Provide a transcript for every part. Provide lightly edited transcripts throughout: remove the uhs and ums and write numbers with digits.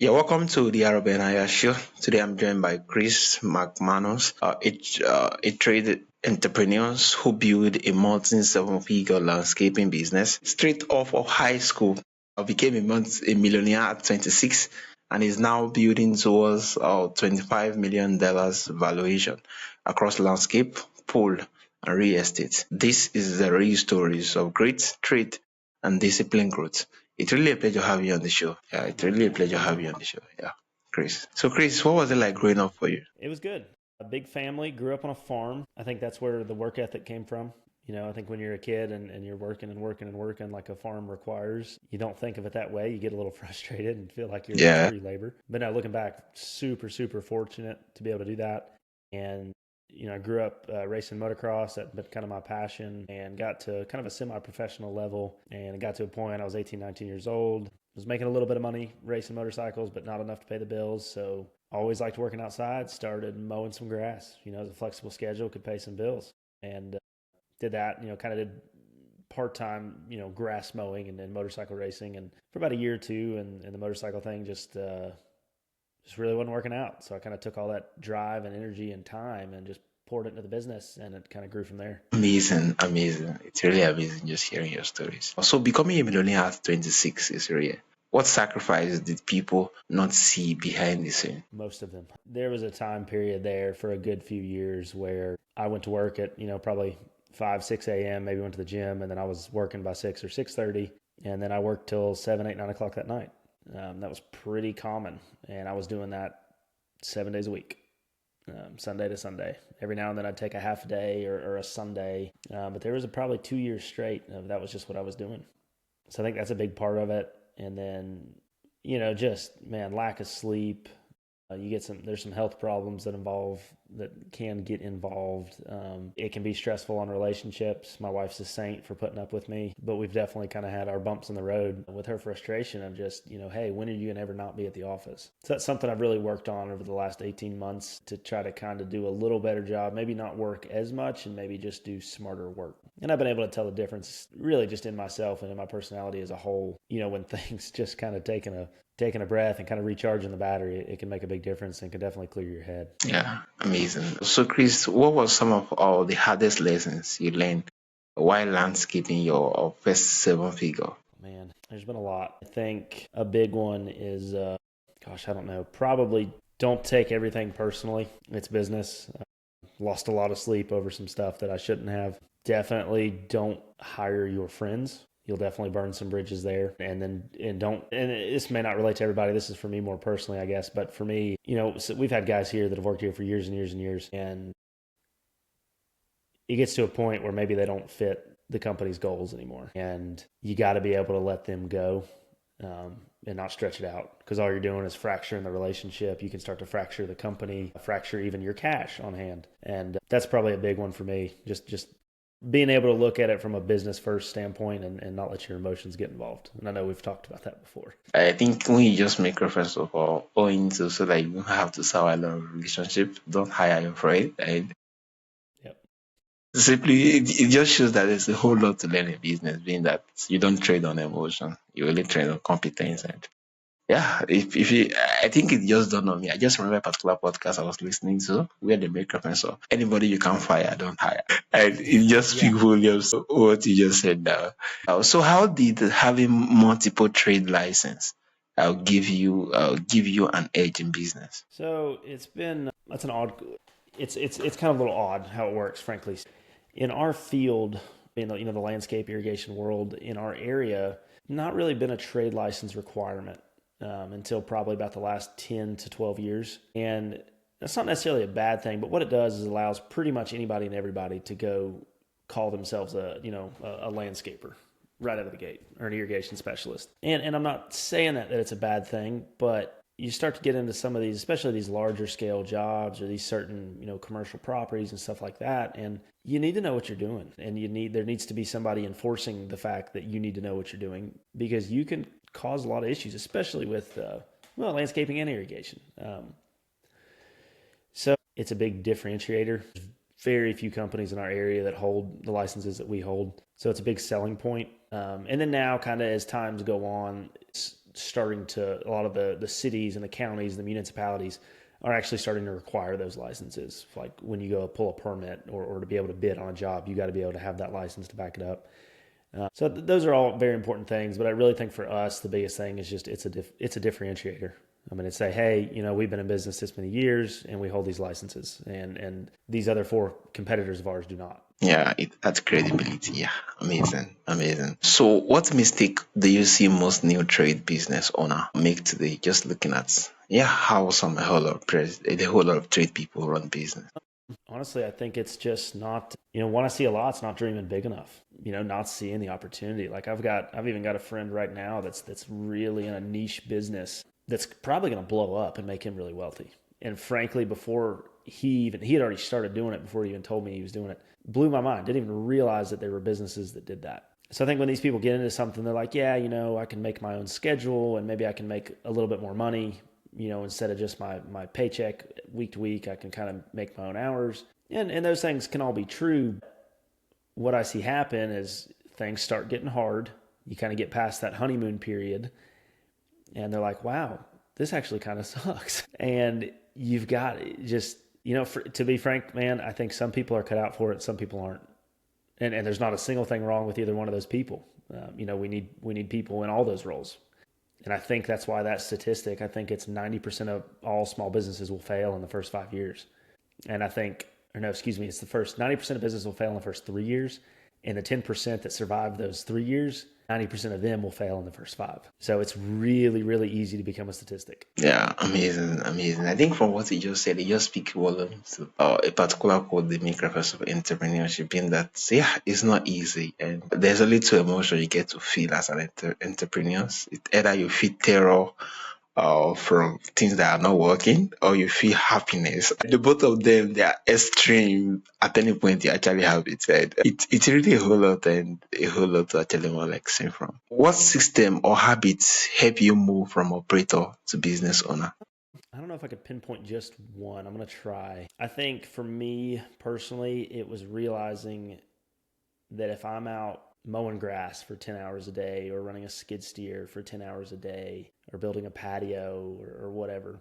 Yeah, welcome to the Aro Benaiah Show. Today I'm joined by Chris McManus, a trade entrepreneurs who build a multi-seven-figure landscaping business straight off of high school. Became a millionaire at 26 and is now building towards $25 million valuation across landscape, pool, and real estate. This is the real stories of great trade and discipline growth. It's really a pleasure having you on the show. Yeah, it's really a pleasure having you on the show. Yeah, Chris. So, Chris, what was it like growing up for you? It was good. A big family, grew up on a farm. I think that's where the work ethic came from. I think when you're a kid and you're working and working and working like a farm requires, you don't think of it that way. You get a little frustrated and feel like it's Yeah, free labor. But now looking back, super, super fortunate to be able to do that. And, I grew up racing motocross. That been kind of my passion, and got to kind of a semi-professional level, and it got to a point I was 18, 19 years old. Was making a little bit of money racing motorcycles, but not enough to pay the bills. So always liked working outside, started mowing some grass, as a flexible schedule, could pay some bills. And did that, kind of did part-time, grass mowing and then motorcycle racing. And for about a year or two, and the motorcycle thing just really wasn't working out. So I kind of took all that drive and energy and time and just poured it into the business, and it kind of grew from there. amazing, amazing. It's really amazing just hearing your stories. So, becoming a millionaire at 26 is really. What sacrifice did people not see behind the scene? Most of them. There was a time period there for a good few years where I went to work at, probably 5, 6 a.m., maybe went to the gym, and then I was working by 6 or 6:30, and then I worked till 7, 8, 9 o'clock that night. That was pretty common, and I was doing that 7 days a week, Sunday to Sunday. Every now and then I'd take a half day or a Sunday, but there was probably 2 years straight of that was just what I was doing. So I think that's a big part of it. And then, just, man, lack of sleep. There's some health problems that can get involved. It can be stressful on relationships. My wife's a saint for putting up with me, but we've definitely kind of had our bumps in the road with her frustration of just, hey, when are you going to ever not be at the office? So that's something I've really worked on over the last 18 months to try to kind of do a little better job, maybe not work as much and maybe just do smarter work. And I've been able to tell the difference really just in myself and in my personality as a whole, when things just kind of taking a breath and kind of recharging the battery, it can make a big difference and can definitely clear your head. Yeah, amazing. So, Chris, what was some of all the hardest lessons you learned while landscaping your first seven figure? Man, there's been a lot. I think a big one is, I don't know, probably don't take everything personally. It's business. Lost a lot of sleep over some stuff that I shouldn't have. Definitely don't hire your friends. You'll definitely burn some bridges there. And this may not relate to everybody. This is for me more personally, I guess. But for me, so we've had guys here that have worked here for years and years and years. And it gets to a point where maybe they don't fit the company's goals anymore. And you got to be able to let them go and not stretch it out, because all you're doing is fracturing the relationship. You can start to fracture the company, fracture even your cash on hand. And that's probably a big one for me. Just being able to look at it from a business first standpoint and not let your emotions get involved. And I know we've talked about that before. I think when you just make reference of owing to so that you don't have to survive a relationship, don't hire your friend. And Yep. simply, it just shows that there's a whole lot to learn in business, being that you don't trade on emotion, you really trade on competence. And yeah, if you, I think it just dawned on me. I just remember a particular podcast I was listening to where they make reference of anybody you can fire, don't hire. And it just speaks volumes of what you just said now. So how did having multiple trade license give you an edge in business? So it's kind of a little odd how it works, frankly. In our field, the landscape irrigation world, in our area, not really been a trade license requirement until probably about the last 10 to 12 years. And that's not necessarily a bad thing, but what it does is allows pretty much anybody and everybody to go call themselves a landscaper right out of the gate, or an irrigation specialist. And I'm not saying that it's a bad thing, but you start to get into some of these, especially these larger scale jobs or these certain, commercial properties and stuff like that. And you need to know what you're doing. And there needs to be somebody enforcing the fact that you need to know what you're doing, because you can cause a lot of issues, especially with, landscaping and irrigation. So it's a big differentiator. There's very few companies in our area that hold the licenses that we hold. So it's a big selling point. And then now, kind of as times go on, starting to, a lot of the cities and the counties, the municipalities are actually starting to require those licenses. Like when you go pull a permit or to be able to bid on a job, you got to be able to have that license to back it up. So those are all very important things, but I really think for us, the biggest thing is just it's a differentiator. I'm going to say, hey, we've been in business this many years and we hold these licenses, and these other 4 competitors of ours do not. Yeah, it adds credibility. Yeah, amazing, amazing. So, what mistake do you see most new trade business owner make today? Just looking at how a whole lot of trade people run business. Honestly, I think it's just not, what I see a lot, it's not dreaming big enough, not seeing the opportunity. Like I've even got a friend right now that's really in a niche business that's probably going to blow up and make him really wealthy. And frankly, before he had already started doing it before he even told me he was doing it, blew my mind. Didn't even realize that there were businesses that did that. So I think when these people get into something, they're like, yeah, I can make my own schedule and maybe I can make a little bit more money, instead of just my paycheck week to week, I can kind of make my own hours. And those things can all be true. What I see happen is things start getting hard. You kind of get past that honeymoon period and they're like, wow, this actually kind of sucks. And you've got just, to be frank, man, I think some people are cut out for it. Some people aren't. And there's not a single thing wrong with either one of those people. We need people in all those roles. And I think that's why that statistic, I think it's 90% of all small businesses will fail in the first 5 years. And it's the first 90% of business will fail in the first 3 years. And the 10% that survive those 3 years, 90% of them will fail in the first 5. So it's really, really easy to become a statistic. Yeah, amazing, amazing. I think from what you just said, it just speaks volumes about a particular quote they make reference to entrepreneurship, being that, it's not easy. And there's a little emotion you get to feel as an entrepreneur. It's either you feel terror from things that are not working, or you feel happiness. The both of them, they are extreme. At any point, you actually have it. Right? It's really a whole lot and a whole lot to actually more like sing from. What system or habits help you move from operator to business owner? I don't know if I could pinpoint just one. I'm going to try. I think for me personally, it was realizing that if I'm out mowing grass for 10 hours a day or running a skid steer for 10 hours a day or building a patio or whatever,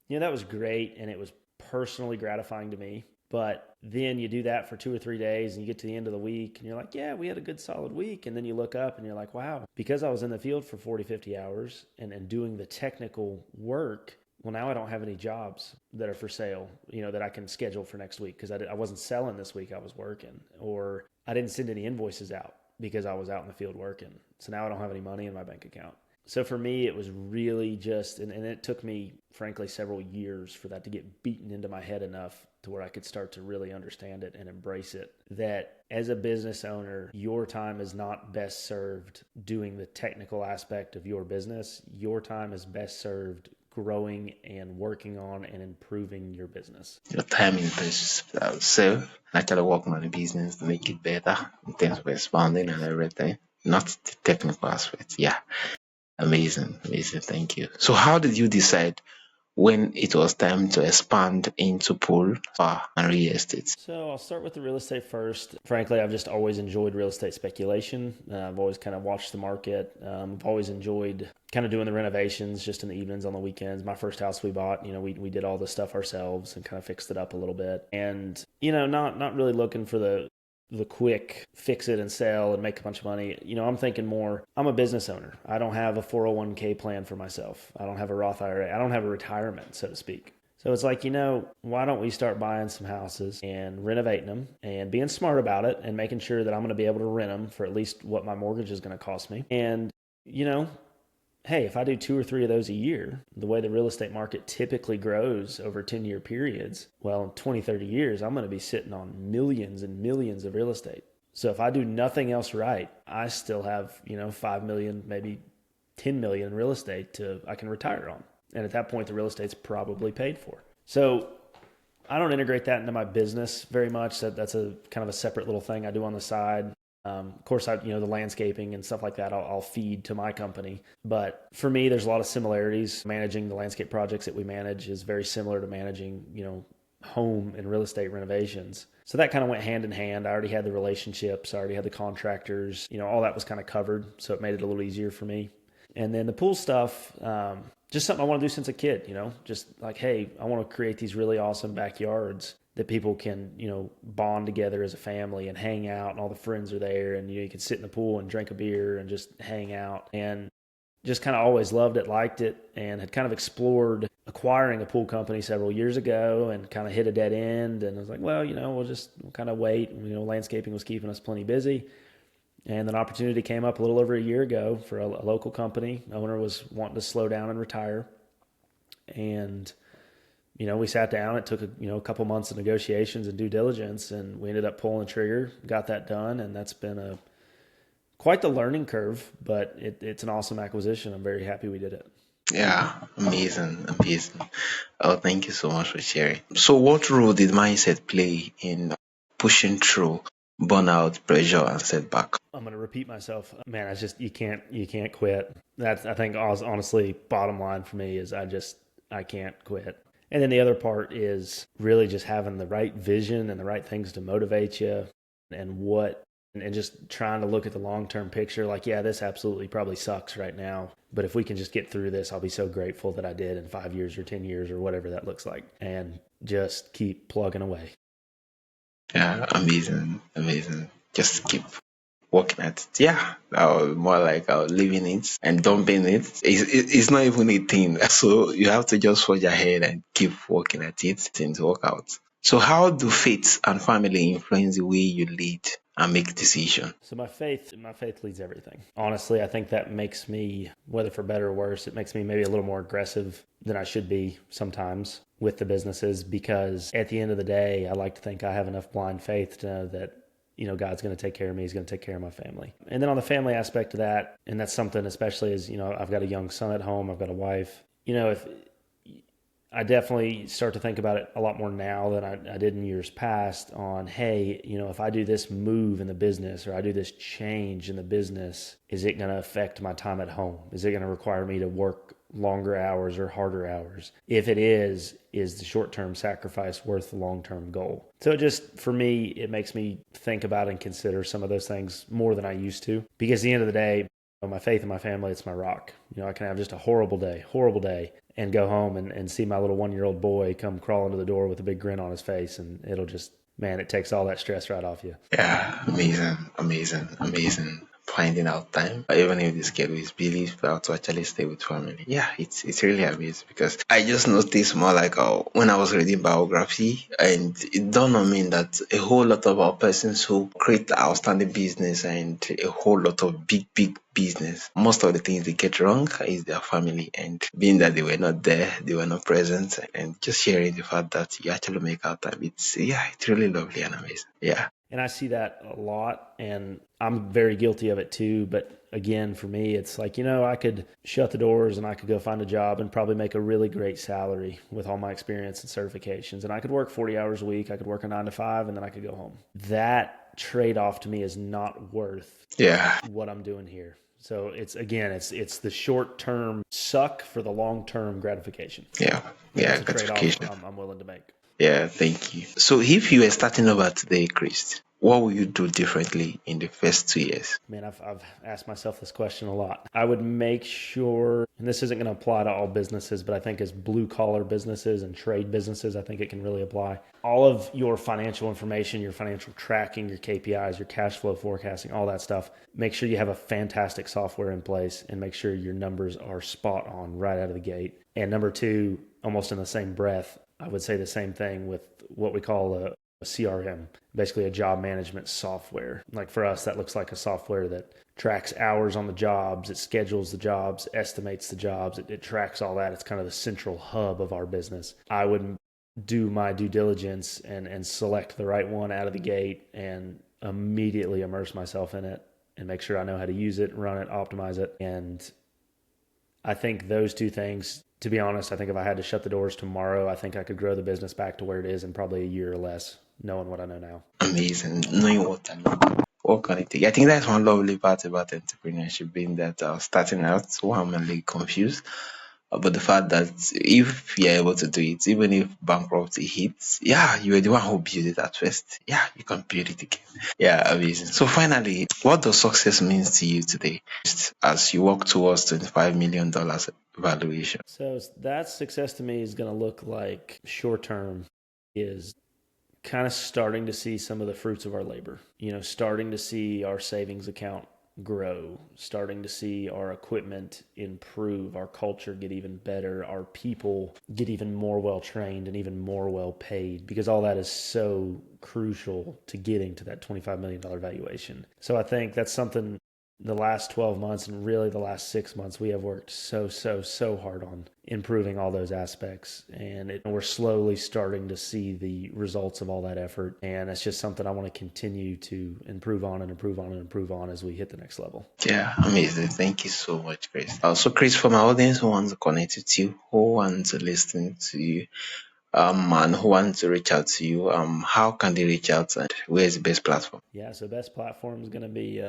that was great and it was personally gratifying to me. But then you do that for 2 or 3 days and you get to the end of the week and you're like, yeah, we had a good solid week. And then you look up and you're like, wow, because I was in the field for 40, 50 hours and doing the technical work, well, now I don't have any jobs that are for sale, that I can schedule for next week because I wasn't selling this week, I was working. Or I didn't send any invoices out because I was out in the field working. So now I don't have any money in my bank account. So for me, it was really just, and it took me, frankly, several years for that to get beaten into my head enough to where I could start to really understand it and embrace it. That as a business owner, your time is not best served doing the technical aspect of your business. Your time is best served growing and working on and improving your business. Your time is best served actually working on the business to make it better in terms of expanding and everything, not the technical aspect. Yeah. Amazing, amazing. Thank you. So, how did you decide when it was time to expand into pool and real estate? So I'll start with the real estate first. Frankly, I've just always enjoyed real estate speculation. I've always kind of watched the market. I've always enjoyed kind of doing the renovations just in the evenings on the weekends. My first house we bought, we did all the stuff ourselves and kind of fixed it up a little bit. And, not really looking for the quick fix it and sell and make a bunch of money. I'm thinking more, I'm a business owner. I don't have a 401k plan for myself. I don't have a Roth IRA. I don't have a retirement, so to speak. So it's like, why don't we start buying some houses and renovating them and being smart about it and making sure that I'm going to be able to rent them for at least what my mortgage is going to cost me. And, hey, if I do 2 or 3 of those a year, the way the real estate market typically grows over 10-year periods, well, in 20, 30 years, I'm going to be sitting on millions and millions of real estate. So if I do nothing else right, I still have, 5 million, maybe 10 million in real estate I can retire on. And at that point, the real estate's probably paid for. So I don't integrate that into my business very much. That's a kind of a separate little thing I do on the side. Of course, the landscaping and stuff like that, I'll feed to my company. But for me, there's a lot of similarities. Managing the landscape projects that we manage is very similar to managing, home and real estate renovations. So that kind of went hand in hand. I already had the relationships. I already had the contractors. All that was kind of covered. So it made it a little easier for me. And then the pool stuff, just something I want to do since a kid, just like, hey, I want to create these really awesome backyards that people can, bond together as a family and hang out, and all the friends are there, and you can sit in the pool and drink a beer and just hang out. And just kind of always loved it, liked it, and had kind of explored acquiring a pool company several years ago and kind of hit a dead end. And I was like, well, we'll kind of wait. Landscaping was keeping us plenty busy. And an opportunity came up a little over a year ago for a local company. Owner was wanting to slow down and retire. And, we sat down. It took, a couple months of negotiations and due diligence, and we ended up pulling the trigger, got that done. And that's been quite the learning curve, but it's an awesome acquisition. I'm very happy we did it. Yeah, amazing. Oh, thank you so much for sharing. So what role did mindset play in pushing through burnout, pressure, and setback? I'm going to repeat myself. Man, it's just, you can't quit. That's, I think, honestly, bottom line for me is I can't quit. And then the other part is really just having the right vision and the right things to motivate you, and just trying to look at the long-term picture. Like, yeah, this absolutely probably sucks right now, but if we can just get through this, I'll be so grateful that I did in 5 years or 10 years or whatever that looks like, and just keep plugging away. Yeah, amazing. Just keep working at it. Yeah, more like living it and dumping it. It's not even a thing. So you have to just forge ahead and keep working at it. Things work out. So how do faith and family influence the way you lead and make decisions? So my faith leads everything. Honestly, I think that makes me, whether for better or worse, it makes me maybe a little more aggressive than I should be sometimes with the businesses, because at the end of the day, I like to think I have enough blind faith to know that God's going to take care of me. He's going to take care of my family. And then on the family aspect of that, and that's something, especially as, I've got a young son at home, I've got a wife, if I definitely start to think about it a lot more now than I did in years past on, hey, if I do this move in the business, or I do this change in the business, is it going to affect my time at home? Is it going to require me to work longer hours or harder hours? If it is the short-term sacrifice worth the long-term goal? So for me, it makes me think about and consider some of those things more than I used to, because at the end of the day, my faith in my family, it's my rock. I can have just a horrible day, and go home and see my little 1-year-old boy come crawling to the door with a big grin on his face, and it'll just, man, it takes all that stress right off you. Yeah, amazing. Finding out time, even if the schedule is busy, to actually stay with family. Yeah, it's really amazing, because I just noticed more like when I was reading biography, and it dawned on me that a whole lot of our persons who create outstanding business and a whole lot of big business, most of the things they get wrong is their family, and being that they were not there, they were not present, and just sharing the fact that you actually make out time, it's really lovely and amazing. Yeah. And I see that a lot, and I'm very guilty of it too. But again, for me, it's like, I could shut the doors and I could go find a job and probably make a really great salary with all my experience and certifications. And I could work 40 hours a week. I could work a 9 to 5, and then I could go home. That trade-off to me is not worth what I'm doing here. So it's the short-term suck for the long-term gratification. Yeah, It's a trade-off I'm willing to make. Yeah, thank you. So if you were starting over today, Chris, what would you do differently in the first 2 years? Man, I've asked myself this question a lot. I would make sure, and this isn't going to apply to all businesses, but I think as blue-collar businesses and trade businesses, I think it can really apply. All of your financial information, your financial tracking, your KPIs, your cash flow forecasting, all that stuff, make sure you have a fantastic software in place, and make sure your numbers are spot on right out of the gate. And number two, almost in the same breath, I would say the same thing with what we call a CRM, basically a job management software. Like for us, that looks like a software that tracks hours on the jobs, it schedules the jobs, estimates the jobs, it tracks all that. It's kind of the central hub of our business. I would do my due diligence and select the right one out of the gate and immediately immerse myself in it and make sure I know how to use it, run it, optimize it. And I think those two things, to be honest, I think if I had to shut the doors tomorrow, I think I could grow the business back to where it is in probably a year or less, knowing what I know now. Amazing. Knowing what I know. What can it take? I think that's one lovely part about entrepreneurship, being that starting out, so I'm a little confused. But the fact that if you're able to do it, even if bankruptcy hits, yeah, you were the one who built it at first. Yeah, you can build it again. Yeah, amazing. So finally, what does success mean to you today as you work towards $25 million valuation? So that success to me is going to look like short term is kind of starting to see some of the fruits of our labor. Starting to see our savings account grow, starting to see our equipment improve, our culture get even better, our people get even more well trained and even more well paid, because all that is so crucial to getting to that $25 million valuation. So I think that's something the last 12 months and really the last 6 months, we have worked so hard on improving all those aspects. And we're slowly starting to see the results of all that effort. And it's just something I want to continue to improve on and improve on and improve on as we hit the next level. Yeah, amazing. Thank you so much, Chris. So, Chris, for my audience who wants to connect with you, who wants to listen to you, and who wants to reach out to you, how can they reach out and where is the best platform? Yeah, so best platform is going to be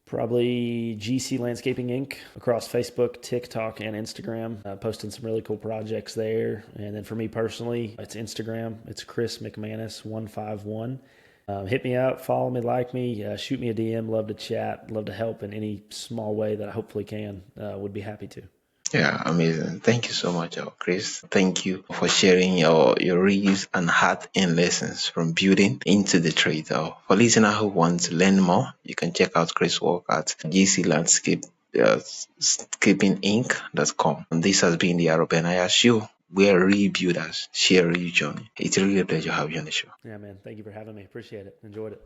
probably GC Landscaping Inc. across Facebook, TikTok, and Instagram. Posting some really cool projects there. And then for me personally, it's Instagram. It's Chris McManus 151. Hit me up, follow me, like me, shoot me a DM. Love to chat, love to help in any small way that I hopefully can. Would be happy to. Yeah, amazing. Thank you so much, Chris. Thank you for sharing your real and heart-in lessons from building into the trade. For listeners who want to learn more, you can check out Chris' work at gclandscapinginc.com. And this has been the Aro Benaiah Show, where real builders share real journey. It's really a pleasure having you on the show. Yeah, man. Thank you for having me. Appreciate it. Enjoyed it.